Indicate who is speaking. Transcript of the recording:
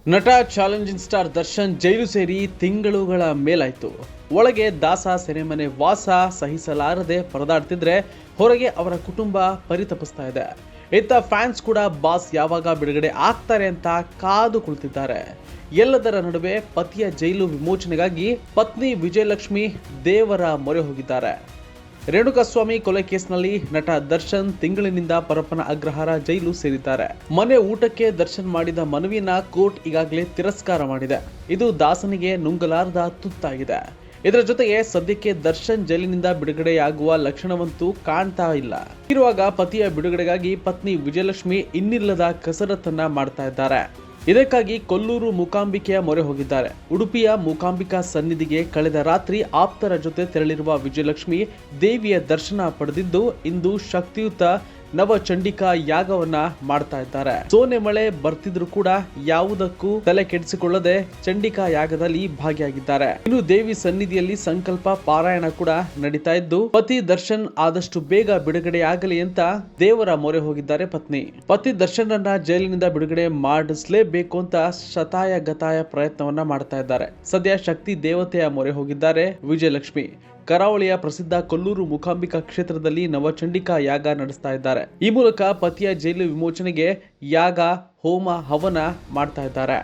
Speaker 1: ನಟ challenging star Darshan ಜೈಲು ಸೇರಿ ತಿಂಗಳುಗಳ ಮೇಲಾಯ್ತು. ಒಳಗೆ ದಾಸ ಸೆರೆಮನೆ ವಾಸ ಸಹಿಸಲಾರದೆ ಪರದಾಡ್ತಿದ್ರೆ ಹೊರಗೆ ಅವರ ಕುಟುಂಬ ಪರಿತಪಿಸ್ತಾ ಇದೆ. ಇತ್ತ ಫ್ಯಾನ್ಸ್ ಕೂಡ ಬಾಸ್ ಯಾವಾಗ ಬಿಡುಗಡೆ ಆಗ್ತಾರೆ ಅಂತ ಕಾದು ಕುಳಿತಿದ್ದಾರೆ. ಎಲ್ಲದರ ನಡುವೆ ಪತಿಯ ಜೈಲು ವಿಮೋಚನೆಗಾಗಿ ಪತ್ನಿ ವಿಜಯಲಕ್ಷ್ಮಿ ದೇವರ ಮೊರೆ ಹೋಗಿದ್ದಾರೆ. ರೇಣುಕಾಸ್ವಾಮಿ ಕೊಲೆ ಕೇಸ್ನಲ್ಲಿ ನಟ ದರ್ಶನ್ ತಿಂಗಳಿನಿಂದ ಪರಪ್ಪನ ಅಗ್ರಹಾರ ಜೈಲು ಸೇರಿದ್ದಾರೆ. ಮನೆ ಊಟಕ್ಕೆ ದರ್ಶನ್ ಮಾಡಿದ ಮನವಿಯನ್ನ ಕೋರ್ಟ್ ಈಗಾಗಲೇ ತಿರಸ್ಕಾರ ಮಾಡಿದೆ. ಇದು ದಾಸನಿಗೆ ನುಂಗಲಾರದ ತುತ್ತಾಗಿದೆ. ಇದರ ಜೊತೆಗೆ ಸದ್ಯಕ್ಕೆ ದರ್ಶನ್ ಜೈಲಿನಿಂದ ಬಿಡುಗಡೆಯಾಗುವ ಲಕ್ಷಣವಂತೂ ಕಾಣ್ತಾ ಇಲ್ಲ. ಇರುವಾಗ ಪತಿಯ ಬಿಡುಗಡೆಗಾಗಿ ಪತ್ನಿ ವಿಜಯಲಕ್ಷ್ಮಿ ಇನ್ನಿಲ್ಲದ ಕಸರತ್ತನ್ನ ಮಾಡ್ತಾ ಇದ್ದಾರೆ. ಇದಕ್ಕಾಗಿ ಕೊಲ್ಲೂರು ಮೂಕಾಂಬಿಕೆಯ ಮೊರೆ ಹೋಗಿದ್ದಾರೆ. ಉಡುಪಿಯ ಮೂಕಾಂಬಿಕಾ ಸನ್ನಿಧಿಗೆ ಕಳೆದ ರಾತ್ರಿ ಆಪ್ತರ ಜೊತೆ ತೆರಳಿರುವ ವಿಜಯಲಕ್ಷ್ಮಿ ದೇವಿಯ ದರ್ಶನ ಪಡೆದಿದ್ದು ಇಂದು ಶಕ್ತಿಯುತ ನವಚಂಡಿಕಾ ಯಾಗವನ್ನ ಮಾಡ್ತಾ ಇದ್ದಾರೆ. ಸೋನೆ ಮಳೆ ಬರ್ತಿದ್ರು ಕೂಡ ಯಾವುದಕ್ಕೂ ತಲೆ ಕೆಡಿಸಿಕೊಳ್ಳದೆ ಚಂಡಿಕಾ ಯಾಗದಲ್ಲಿ ಭಾಗಿಯಾಗಿದ್ದಾರೆ. ಇನ್ನು ದೇವಿ ಸನ್ನಿಧಿಯಲ್ಲಿ ಸಂಕಲ್ಪ ಪಾರಾಯಣ ಕೂಡ ನಡೀತಾ ಇದ್ದು ಪತಿ ದರ್ಶನ್ ಆದಷ್ಟು ಬೇಗ ಬಿಡುಗಡೆಯಾಗಲಿ ಅಂತ ದೇವರ ಮೊರೆ ಹೋಗಿದ್ದಾರೆ ಪತ್ನಿ. ಪತಿ ದರ್ಶನ್ರನ್ನ ಜೈಲಿನಿಂದ ಬಿಡುಗಡೆ ಮಾಡಿಸಲೇಬೇಕು ಅಂತ ಶತಾಯ ಗತಾಯ ಪ್ರಯತ್ನವನ್ನ ಮಾಡ್ತಾ ಇದ್ದಾರೆ. ಸದ್ಯ ಶಕ್ತಿ ದೇವತೆಯ ಮೊರೆ ಹೋಗಿದ್ದಾರೆ ವಿಜಯಲಕ್ಷ್ಮಿ. ಕರಾವಳಿಯ ಪ್ರಸಿದ್ಧ ಕೊಲ್ಲೂರು ಮೂಕಾಂಬಿಕಾ ಕ್ಷೇತ್ರದಲ್ಲಿ ನವಚಂಡಿಕಾ ಯಾಗ ನಡೆಸ್ತಾ ಇದ್ದಾರೆ. ಈ ಮೂಲಕ ಪತಿಯ ಜೈಲು ವಿಮೋಚನೆಗೆ ಯಾಗ ಹೋಮ ಹವನ ಮಾಡ್ತಾ ಇದ್ದಾರೆ.